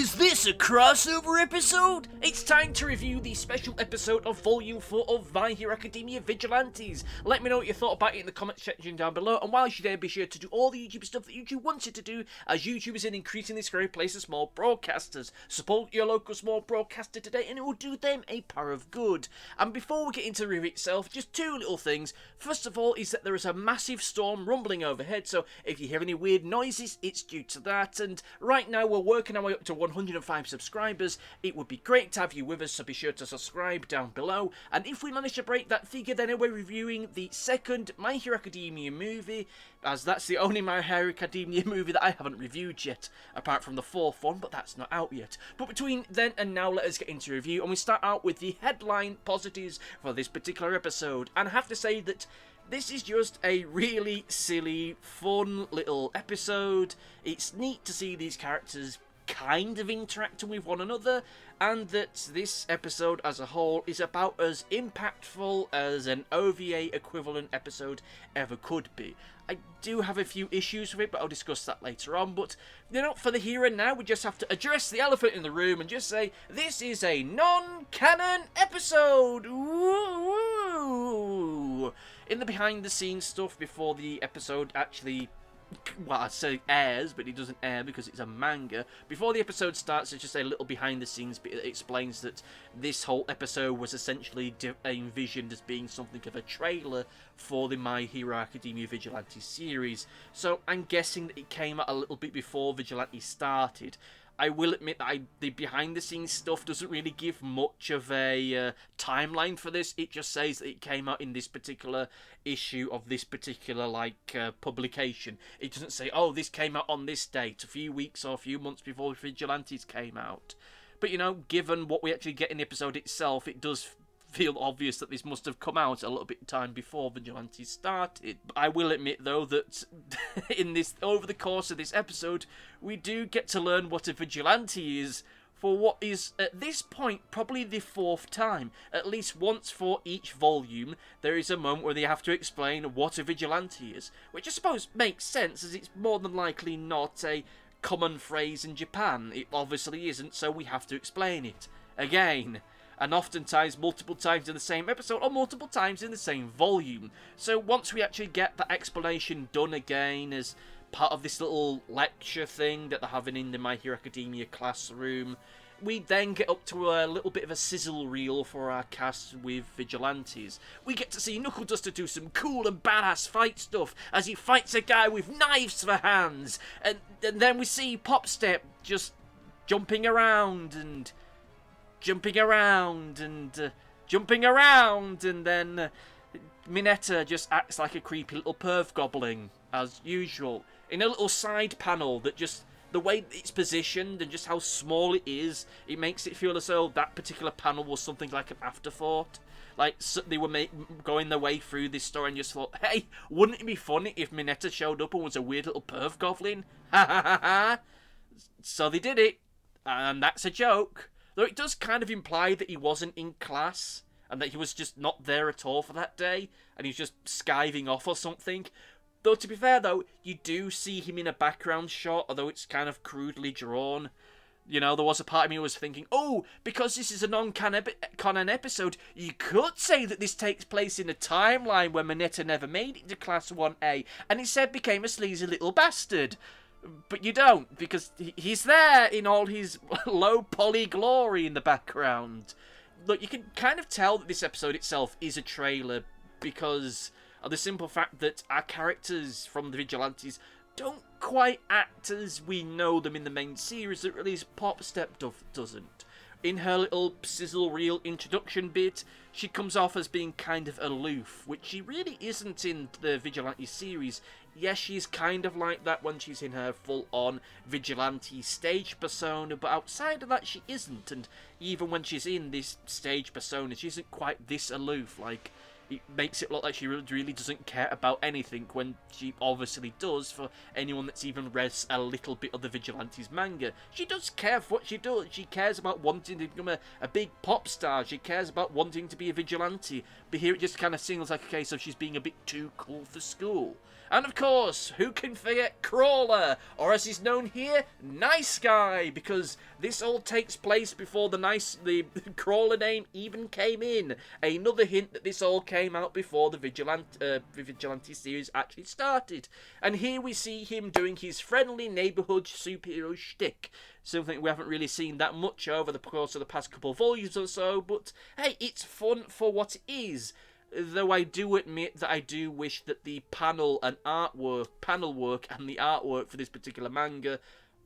Is this a crossover episode? It's time to review the special episode of Volume 4 of My Hero Academia Vigilantes. Let me know what you thought about it in the comment section down below, and while you're there, be sure to do all the YouTube stuff that YouTube wants you to do, as YouTube is an increasingly scary place of small broadcasters. Support your local small broadcaster today, and it will do them a power of good. And before we get into the review itself, just two little things. First of all is that there is a massive storm rumbling overhead, so if you hear any weird noises, it's due to that. And right now we're working our way up to 105 subscribers. It would be great to have you with us, so be sure to subscribe down below. And if we manage to break that figure, then we're reviewing the second My Hero Academia movie, as that's the only My Hero Academia movie that I haven't reviewed yet, apart from the fourth one, but that's not out yet. But between then and now, let us get into review, and we start out with the headline positives for this particular episode. And I have to say that this is just a really silly, fun little episode. It's neat to see these characters kind of interacting with one another, and that this episode as a whole is about as impactful as an OVA equivalent episode ever could be. I do have a few issues with it, but I'll discuss that later on. But, you know, for the here and now, we just have to address the elephant in the room and just say, this is a non-canon episode! Woo! In the behind-the-scenes stuff before the episode actually, well, I say airs, but it doesn't air because it's a manga. Before the episode starts, it's just a little behind-the-scenes bit that explains that this whole episode was essentially envisioned as being something of a trailer for the My Hero Academia Vigilante series. So I'm guessing that it came out a little bit before Vigilante started. I will admit that the behind-the-scenes stuff doesn't really give much of a timeline for this. It just says that it came out in this particular issue of this particular, publication. It doesn't say, oh, this came out on this date, a few weeks or a few months before Vigilantes came out. But, you know, given what we actually get in the episode itself, it does feel obvious that this must have come out a little bit time before Vigilantes started. But I will admit, though, that over the course of this episode, we do get to learn what a vigilante is for what is, at this point, probably the fourth time. At least once for each volume, there is a moment where they have to explain what a vigilante is, which I suppose makes sense, as it's more than likely not a common phrase in Japan. It obviously isn't, so we have to explain it again. And oftentimes multiple times in the same episode or multiple times in the same volume. So once we actually get that explanation done again as part of this little lecture thing that they're having in the My Hero Academia classroom, we then get up to a little bit of a sizzle reel for our cast with Vigilantes. We get to see Knuckle Duster do some cool and badass fight stuff as he fights a guy with knives for hands. And then we see Pop Step just jumping around, and then Minetta just acts like a creepy little perv goblin, as usual, in a little side panel that just, the way it's positioned and just how small it is, it makes it feel as though that particular panel was something like an afterthought. Like, so they were going their way through this story and just thought, hey, wouldn't it be funny if Minetta showed up and was a weird little perv goblin? Ha ha ha ha! So they did it, and that's a joke. Though it does kind of imply that he wasn't in class, and that he was just not there at all for that day, and he's just skiving off or something. Though, to be fair, though, you do see him in a background shot, although it's kind of crudely drawn. You know, there was a part of me who was thinking, oh, because this is a non-canon episode, you could say that this takes place in a timeline where Minetta never made it to Class 1A, and instead became a sleazy little bastard. But you don't, because he's there in all his low poly glory in the background. Look, you can kind of tell that this episode itself is a trailer because of the simple fact that our characters from the Vigilantes don't quite act as we know them in the main series, or at least Pop Step doesn't. In her little sizzle reel introduction bit, she comes off as being kind of aloof, which she really isn't in the Vigilante series. Yes, she's kind of like that when she's in her full-on Vigilante stage persona, but outside of that she isn't, and even when she's in this stage persona, she isn't quite this aloof. Like, it makes it look like she really doesn't care about anything, when she obviously does. For anyone that's even read a little bit of the Vigilantes manga, she does care for what she does. She cares about wanting to become a big pop star. She cares about wanting to be a vigilante. But here it just kind of seems like a case of she's being a bit too cool for school. And of course, who can forget Crawler, or as he's known here, Nice Guy, because this all takes place before the Crawler name even came in. Another hint that this all came out before the Vigilante series actually started. And here we see him doing his friendly neighbourhood superhero shtick. Something we haven't really seen that much over the course of the past couple of volumes or so, but hey, it's fun for what it is. Though I do admit that I do wish that the panel work and the artwork for this particular manga,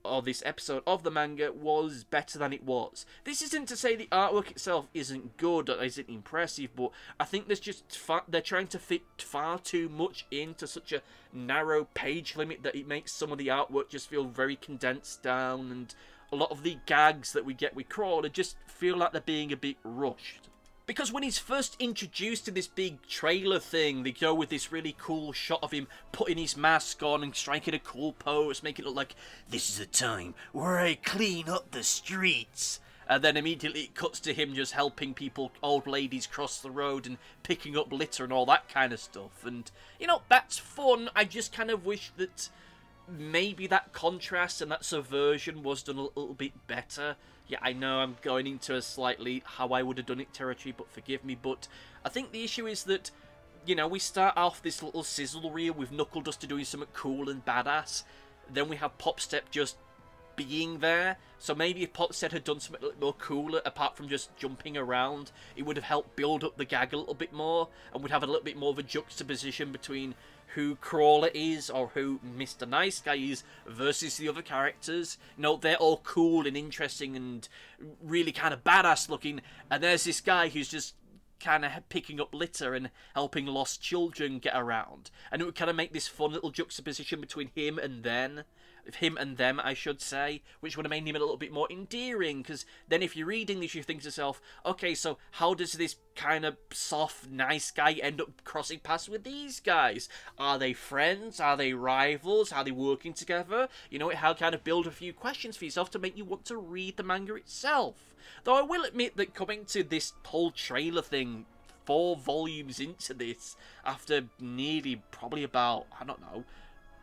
or this episode of the manga, was better than it was. This isn't to say the artwork itself isn't good or isn't impressive, but I think there's just they're trying to fit far too much into such a narrow page limit that it makes some of the artwork just feel very condensed down, and a lot of the gags that we get with Crawler just feel like they're being a bit rushed. Because when he's first introduced in this big trailer thing, they go with this really cool shot of him putting his mask on and striking a cool pose, making it look like, this is a time where I clean up the streets. And then immediately it cuts to him just helping people, old ladies, cross the road and picking up litter and all that kind of stuff. And, you know, that's fun. I just kind of wish that maybe that contrast and that subversion was done a little bit better. Yeah, I know I'm going into a slightly how I would have done it territory, but forgive me. But I think the issue is that, you know, we start off this little sizzle reel with Knuckle Duster doing something cool and badass. Then we have Popstep just being there. So maybe if Popstep had done something a little more cooler, apart from just jumping around, it would have helped build up the gag a little bit more, and would have a little bit more of a juxtaposition between who Crawler is, or who Mr. Nice Guy is, versus the other characters. You know, they're all cool and interesting and really kind of badass looking, and there's this guy who's just kind of picking up litter and helping lost children get around. And it would kind of make this fun little juxtaposition between him and them, I should say, which would have made him a little bit more endearing, because then if you're reading this, you think to yourself, okay, so how does this kind of soft, nice guy end up crossing paths with these guys? Are they friends? Are they rivals? Are they working together? You know, it how kind of build a few questions for yourself to make you want to read the manga itself. Though I will admit that coming to this whole trailer thing 4 volumes into this, after nearly probably about, I don't know,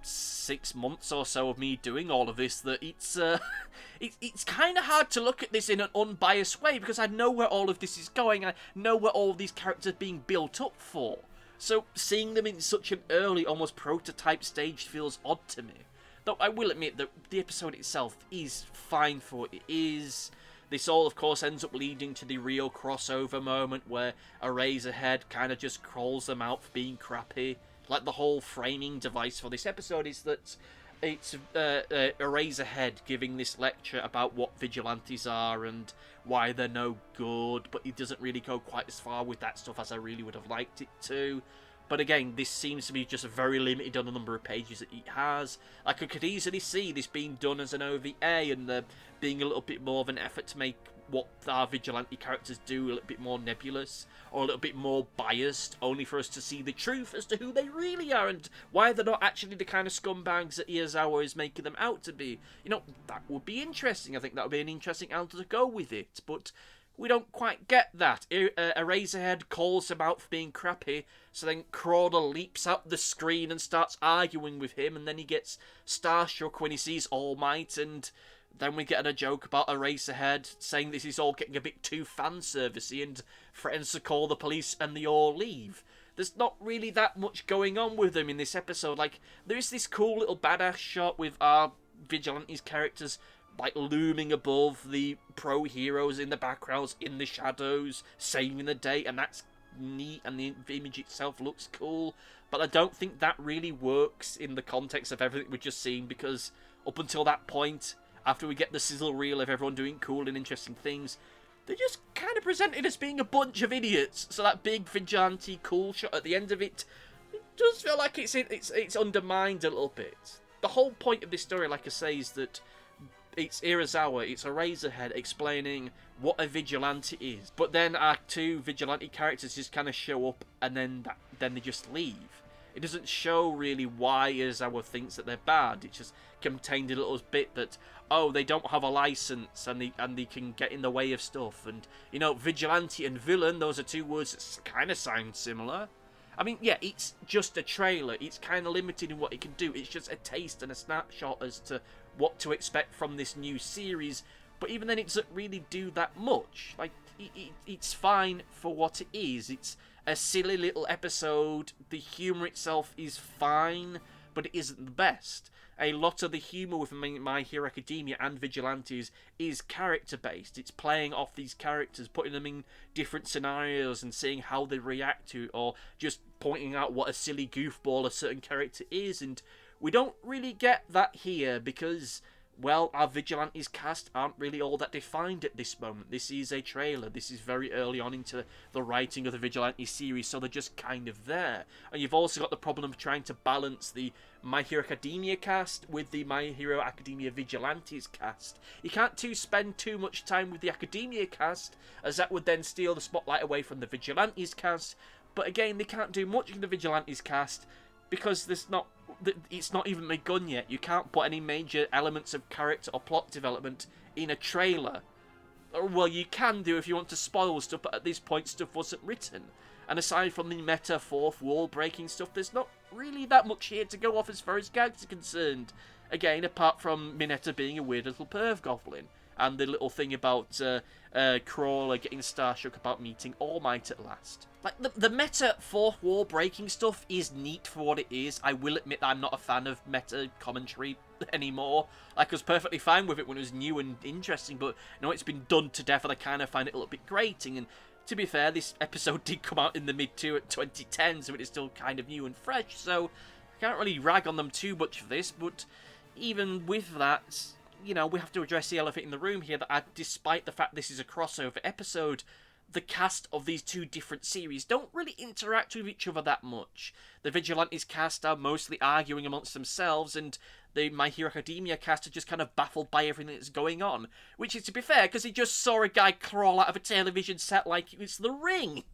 6 months or so of me doing all of this, that it's kind of hard to look at this in an unbiased way, because I know where all of this is going. I know where all of these characters are being built up for. So seeing them in such an early, almost prototype stage feels odd to me. Though I will admit that the episode itself is fine for what it is. This all, of course, ends up leading to the real crossover moment where Eraserhead kind of just calls them out for being crappy. Like, the whole framing device for this episode is that it's Eraserhead giving this lecture about what Vigilantes are and why they're no good, but he doesn't really go quite as far with that stuff as I really would have liked it to. But again, this seems to be just very limited on the number of pages that it has. Like, I could easily see this being done as an OVA and being a little bit more of an effort to make what our Vigilante characters do a little bit more nebulous, or a little bit more biased, only for us to see the truth as to who they really are and why they're not actually the kind of scumbags that Iyazawa is making them out to be. You know, that would be interesting. I think that would be an interesting angle to go with it, but we don't quite get that. Eraserhead calls him out for being crappy, so then Crawler leaps up the screen and starts arguing with him, and then he gets starstruck when he sees All Might, and then we get a joke about Eraserhead saying this is all getting a bit too fan-servicey and threatens to call the police, and they all leave. There's not really that much going on with them in this episode. Like, there is this cool little badass shot with our Vigilantes characters like looming above the pro heroes in the backgrounds, in the shadows, saving the day, and that's neat, and the image itself looks cool. But I don't think that really works in the context of everything we've just seen, because up until that point, after we get the sizzle reel of everyone doing cool and interesting things, they're just kind of presented as being a bunch of idiots. So that big Vigilante cool shot at the end of it does feel like it's undermined a little bit. The whole point of this story, like I say, is that it's Irazawa, it's Eraserhead explaining what a Vigilante is. But then our 2 Vigilante characters just kind of show up, and then they just leave. It doesn't show really why Irazawa thinks that they're bad. It's just contained a little bit that, oh, they don't have a license and they can get in the way of stuff. And, you know, Vigilante and villain, those are 2 words that kind of sound similar. I mean, yeah, it's just a trailer. It's kind of limited in what it can do. It's just a taste and a snapshot as to what to expect from this new series. But even then, it doesn't really do that much. Like, it's fine for what it is. It's a silly little episode. The humour itself is fine, but it isn't the best. A lot of the humour with My Hero Academia and Vigilantes is character-based. It's playing off these characters, putting them in different scenarios and seeing how they react to it, or just pointing out what a silly goofball a certain character is. And we don't really get that here because, well, our Vigilantes cast aren't really all that defined at this moment. This is a trailer. This is very early on into the writing of the Vigilante series, so they're just kind of there. And you've also got the problem of trying to balance the My Hero Academia cast with the My Hero Academia Vigilantes cast. You can't spend too much time with the Academia cast, as that would then steal the spotlight away from the Vigilantes cast. But again, they can't do much in the Vigilantes cast because it's not even begun yet. You can't put any major elements of character or plot development in a trailer. Well, you can do if you want to spoil stuff, but at this point stuff wasn't written. And aside from the meta fourth wall breaking stuff, there's not really that much here to go off as far as gags are concerned. Again, apart from Mineta being a weird little perv goblin. And the little thing about Crawler getting starstruck about meeting All Might at last. Like, the meta fourth wall breaking stuff is neat for what it is. I will admit that I'm not a fan of meta commentary anymore. Like, I was perfectly fine with it when it was new and interesting, but, you know, it's been done to death and I kind of find it a little bit grating. And to be fair, this episode did come out in the mid-2010s, so it is still kind of new and fresh, so I can't really rag on them too much for this, but even with that, you know, we have to address the elephant in the room here that despite the fact this is a crossover episode, the cast of these two different series don't really interact with each other that much. The Vigilantes cast are mostly arguing amongst themselves, and the My Hero Academia cast are just kind of baffled by everything that's going on. Which is, to be fair, because he just saw a guy crawl out of a television set like it was The Ring.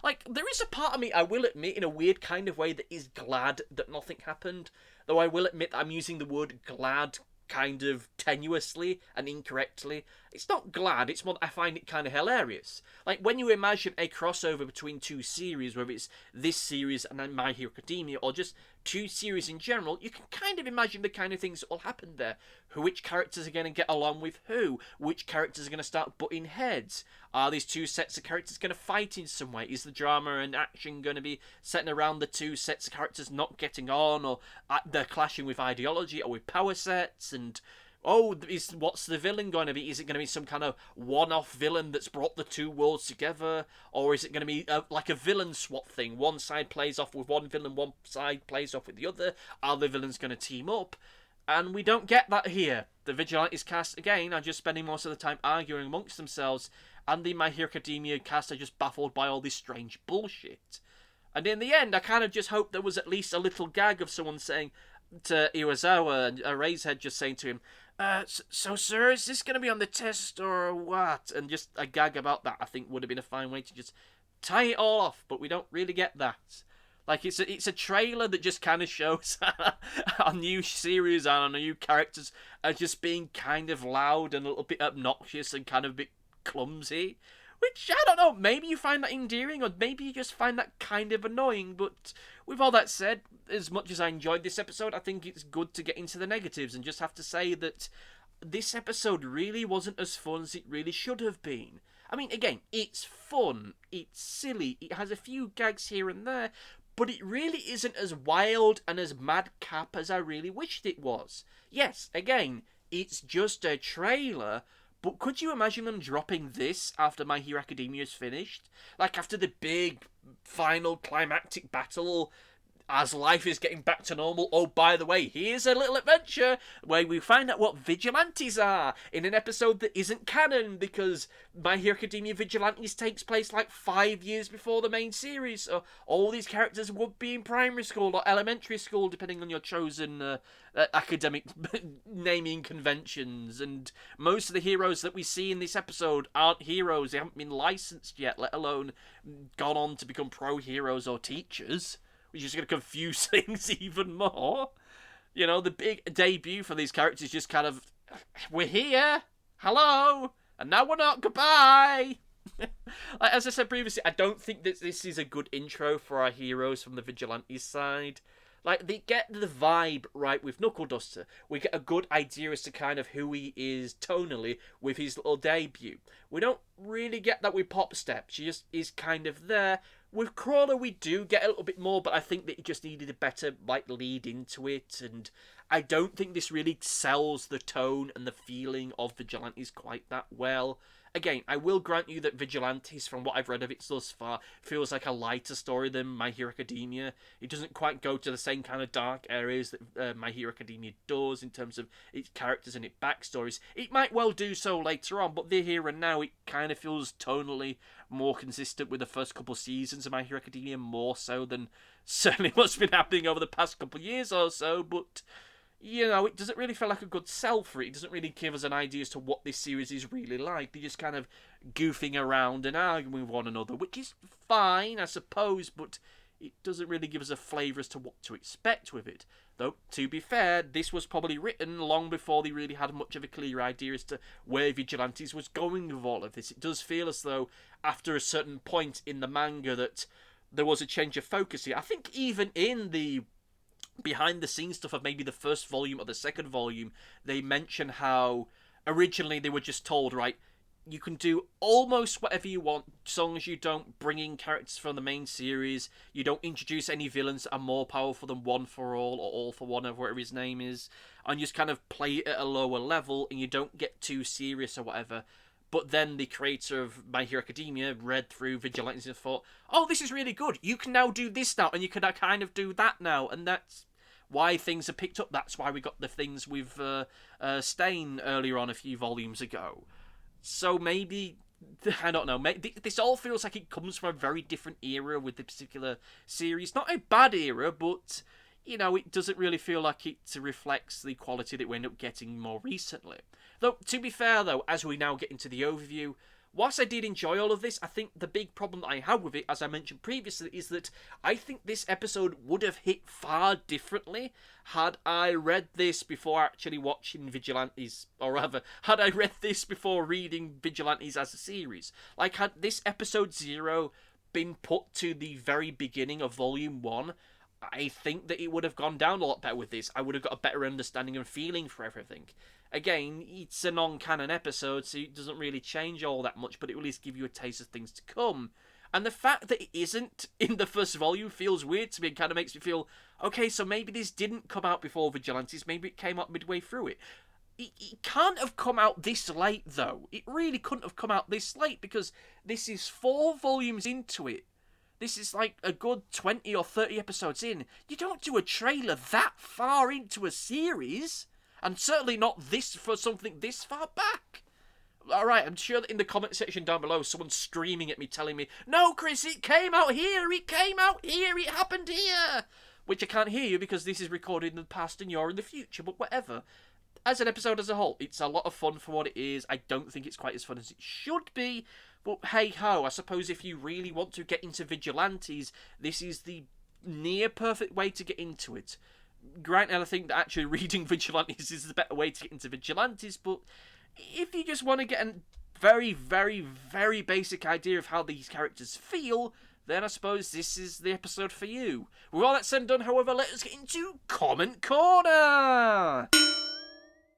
Like, there is a part of me, I will admit, in a weird kind of way, that is glad that nothing happened. Though I will admit that I'm using the word glad kind of tenuously and incorrectly. It's not glad, it's more I find it kind of hilarious. Like, when you imagine a crossover between two series, whether it's this series and then My Hero Academia, or just two series in general, you can kind of imagine the kind of things that will happen there. Which characters are going to get along with who? Which characters are going to start butting heads? Are these two sets of characters going to fight in some way? Is the drama and action going to be setting around the two sets of characters not getting on, or they're clashing with ideology or with power sets? And what's the villain going to be? Is it going to be some kind of one-off villain that's brought the two worlds together? Or is it going to be like a villain swap thing? One side plays off with one villain, one side plays off with the other. Are the villains going to team up? And we don't get that here. The Vigilantes cast, again, are just spending most of the time arguing amongst themselves, and the My Hero Academia cast are just baffled by all this strange bullshit. And in the end, I kind of just hope there was at least a little gag of someone saying to Iwasawa, a Razorhead just saying to him, so sir, is this going to be on the test or what? And just a gag about that, I think, would have been a fine way to just tie it all off, but we don't really get that. Like, it's a trailer that just kind of shows our new series and our new characters are just being kind of loud and a little bit obnoxious and kind of a bit clumsy. Which, I don't know, maybe you find that endearing or maybe you just find that kind of annoying. But with all that said, as much as I enjoyed this episode, I think it's good to get into the negatives and just have to say that this episode really wasn't as fun as it really should have been. I mean, again, it's fun, it's silly, it has a few gags here and there, but it really isn't as wild and as madcap as I really wished it was. Yes, again, it's just a trailer, but could you imagine them dropping this after My Hero Academia is finished? Like, after the big, final, climactic battle, as life is getting back to normal. Oh, by the way, here's a little adventure where we find out what Vigilantes are in an episode that isn't canon, because My Hero Academia Vigilantes takes place like 5 years before the main series. So all these characters would be in primary school or elementary school, depending on your chosen academic naming conventions. And most of the heroes that we see in this episode aren't heroes. They haven't been licensed yet, let alone gone on to become pro heroes or teachers, which is going to confuse things even more. You know, the big debut for these characters is just kind of, we're here, hello, and now we're not, goodbye. As I said previously, I don't think that this is a good intro for our heroes from the Vigilantes side. Like, they get the vibe right with Knuckle Duster. We get a good idea as to kind of who he is tonally with his little debut. We don't really get that with Pop Step. She just is kind of there. With Crawler, we do get a little bit more, but I think that it just needed a better, like, lead into it. And I don't think this really sells the tone and the feeling of Vigilantes quite that well. Again, I will grant you that Vigilantes, from what I've read of it thus far, feels like a lighter story than My Hero Academia. It doesn't quite go to the same kind of dark areas that My Hero Academia does in terms of its characters and its backstories. It might well do so later on, but the here and now, it kind of feels tonally more consistent with the first couple seasons of My Hero Academia, more so than certainly what's been happening over the past couple of years or so, but you know, it doesn't really feel like a good sell for it. It doesn't really give us an idea as to what this series is really like. They're just kind of goofing around and arguing with one another, which is fine, I suppose, but it doesn't really give us a flavour as to what to expect with it. Though, to be fair, this was probably written long before they really had much of a clear idea as to where Vigilantes was going with all of this. It does feel as though, after a certain point in the manga, that there was a change of focus here. I think even in the behind the scenes stuff of maybe the first volume or the second volume, they mention how originally they were just told, right, you can do almost whatever you want, as long as you don't bring in characters from the main series, you don't introduce any villains that are more powerful than One for All or All for One, or whatever his name is, and you just kind of play it at a lower level, and you don't get too serious or whatever. But then the creator of My Hero Academia read through Vigilantes and thought, oh, this is really good. You can now do this now, and you can kind of do that now. And that's why things are picked up. That's why we got the things with Stain earlier on a few volumes ago. So maybe, I don't know, this all feels like it comes from a very different era with the particular series. Not a bad era, but you know, it doesn't really feel like it reflects the quality that we end up getting more recently. Though, to be fair though, as we now get into the overview, whilst I did enjoy all of this, I think the big problem that I had with it, as I mentioned previously, is that I think this episode would have hit far differently had I read this before actually watching Vigilantes, or rather, had I read this before reading Vigilantes as a series. Like, had this episode 0 been put to the very beginning of Volume 1, I think that it would have gone down a lot better with this. I would have got a better understanding and feeling for everything. Again, it's a non-canon episode, so it doesn't really change all that much, but it will at least give you a taste of things to come. And the fact that it isn't in the first volume feels weird to me. It kind of makes me feel, okay, so maybe this didn't come out before Vigilantes, maybe it came out midway through it. It can't have come out this late, though. It really couldn't have come out this late, because this is 4 volumes into it. This is like a good 20 or 30 episodes in. You don't do a trailer that far into a series. And certainly not this for something this far back. Alright, I'm sure that in the comment section down below, someone's screaming at me, telling me, no, Chris, it came out here, it came out here, it happened here. Which I can't hear you because this is recorded in the past and you're in the future, but whatever. As an episode as a whole, it's a lot of fun for what it is. I don't think it's quite as fun as it should be. But hey-ho, I suppose if you really want to get into Vigilantes, this is the near-perfect way to get into it. Granted, I think that actually reading Vigilantes is the better way to get into Vigilantes, but if you just want to get a very, very, very basic idea of how these characters feel, then I suppose this is the episode for you. With all that said and done, however, let us get into Comment Corner!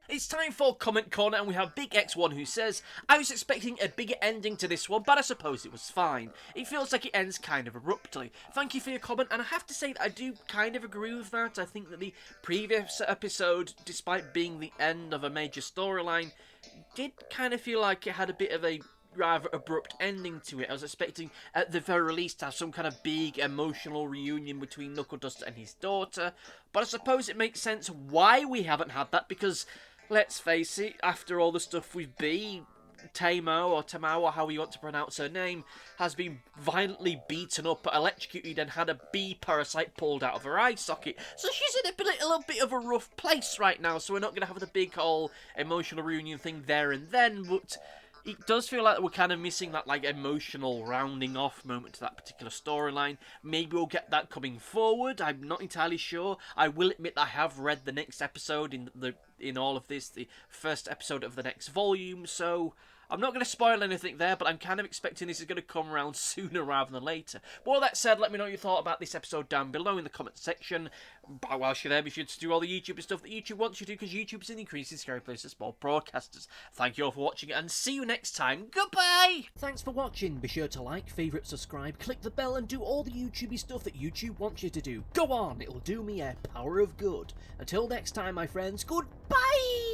It's time for Comment Corner, and we have Big X1 who says, I was expecting a bigger ending to this one, but I suppose it was fine. It feels like it ends kind of abruptly. Thank you for your comment, and I have to say that I do kind of agree with that. I think that the previous episode, despite being the end of a major storyline, did kind of feel like it had a bit of a rather abrupt ending to it. I was expecting, at the very least, to have some kind of big emotional reunion between Knuckle Duster and his daughter, but I suppose it makes sense why we haven't had that, because let's face it, after all the stuff with B, Tamo, or Tamao, or how you want to pronounce her name, has been violently beaten up, electrocuted, and had a bee parasite pulled out of her eye socket. So she's in a little bit of a rough place right now, so we're not going to have the big whole emotional reunion thing there and then, but it does feel like we're kind of missing that, like, emotional rounding off moment to that particular storyline. Maybe we'll get that coming forward. I'm not entirely sure. I will admit that I have read the next episode in all of this, the first episode of the next volume, so I'm not going to spoil anything there, but I'm kind of expecting this is going to come around sooner rather than later. But all that said, let me know what you thought about this episode down below in the comment section. But whilst you're there, be sure to do all the YouTube stuff that YouTube wants you to, because YouTube's an increasing scary place for small broadcasters. Thank you all for watching, and see you next time. Goodbye! Thanks for watching. Be sure to like, favourite, subscribe, click the bell, and do all the YouTubey stuff that YouTube wants you to do. Go on, it'll do me a power of good. Until next time, my friends, goodbye!